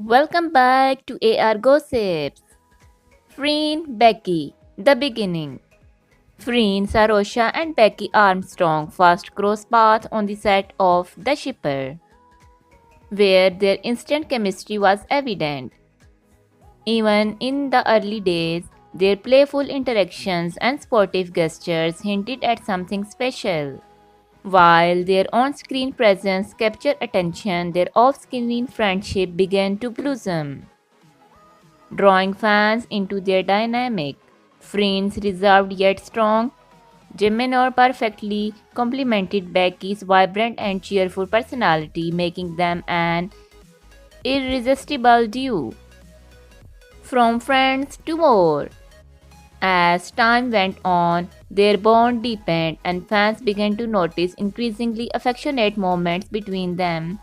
Welcome back to AR Gossips. Freen, Becky, The Beginning. Freen, Sarosha, and Becky Armstrong first cross paths on the set of The Shipper, where their instant chemistry was evident. Even in the early days, their playful interactions and sportive gestures hinted at something special. While their on screen presence captured attention, their off screen friendship began to blossom, drawing fans into their dynamic. Friends, reserved yet strong, Jimenor perfectly complemented Becky's vibrant and cheerful personality, making them an irresistible duo. From friends to more. As time went on, their bond deepened and fans began to notice increasingly affectionate moments between them.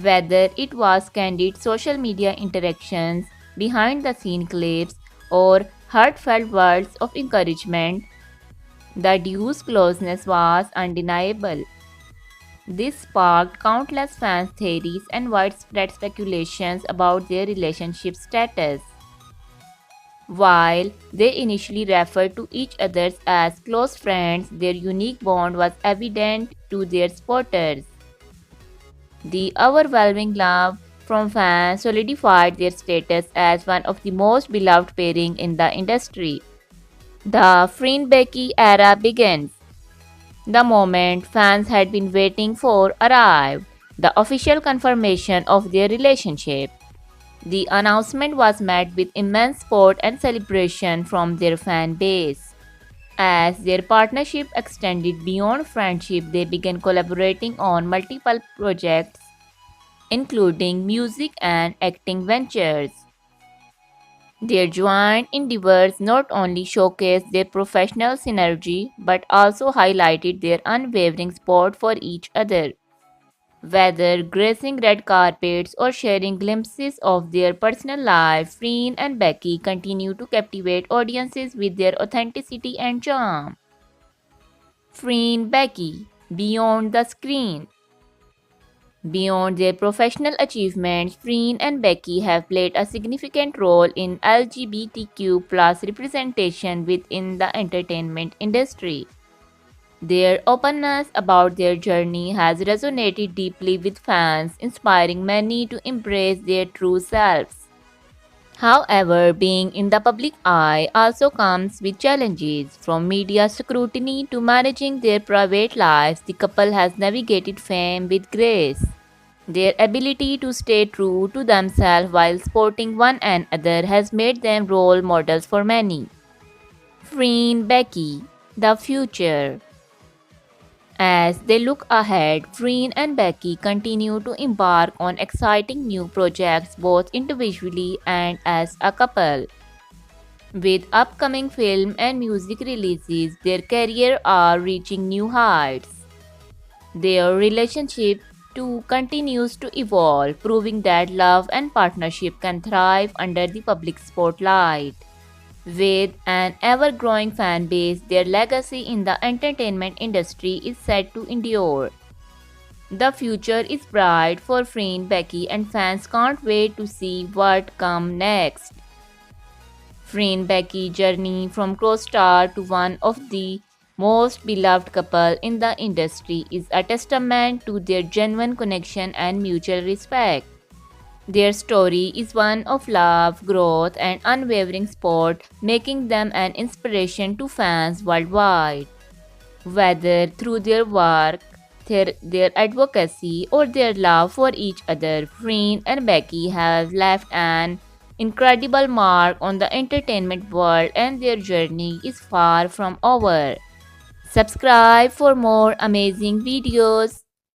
Whether it was candid social media interactions, behind the scene clips, or heartfelt words of encouragement, the duo's closeness was undeniable. This sparked countless fan theories and widespread speculations about their relationship status. While they initially referred to each other as close friends, their unique bond was evident to their supporters. The overwhelming love from fans solidified their status as one of the most beloved pairing in the industry. The Freen-Becky era begins. The moment fans had been waiting for arrived, the official confirmation of their relationship. The announcement was met with immense support and celebration from their fan base. As their partnership extended beyond friendship, they began collaborating on multiple projects, including music and acting ventures. Their joint endeavors not only showcased their professional synergy but also highlighted their unwavering support for each other. Whether gracing red carpets or sharing glimpses of their personal life, Freen and Becky continue to captivate audiences with their authenticity and charm. Freen Becky, Beyond the Screen. Beyond their professional achievements, Freen and Becky have played a significant role in LGBTQ representation within the entertainment industry. Their openness about their journey has resonated deeply with fans, inspiring many to embrace their true selves. However, being in the public eye also comes with challenges. From media scrutiny to managing their private lives, the couple has navigated fame with grace. Their ability to stay true to themselves while supporting one another has made them role models for many. Freen Becky, The Future. As they look ahead, Freen and Becky continue to embark on exciting new projects both individually and as a couple. With upcoming film and music releases, their career are reaching new heights. Their relationship too continues to evolve, proving that love and partnership can thrive under the public spotlight. With an ever growing fan base, their legacy in the entertainment industry is set to endure. The future is bright for Freen, Becky, and fans can't wait to see what comes next. Freen Becky journey from co-star to one of the most beloved couple in the industry is a testament to their genuine connection and mutual respect. Their story is one of love, growth, and unwavering support, making them an inspiration to fans worldwide. Whether through their work, their advocacy, or their love for each other, Freen and Becky have left an incredible mark on the entertainment world, and their journey is far from over. Subscribe for more amazing videos.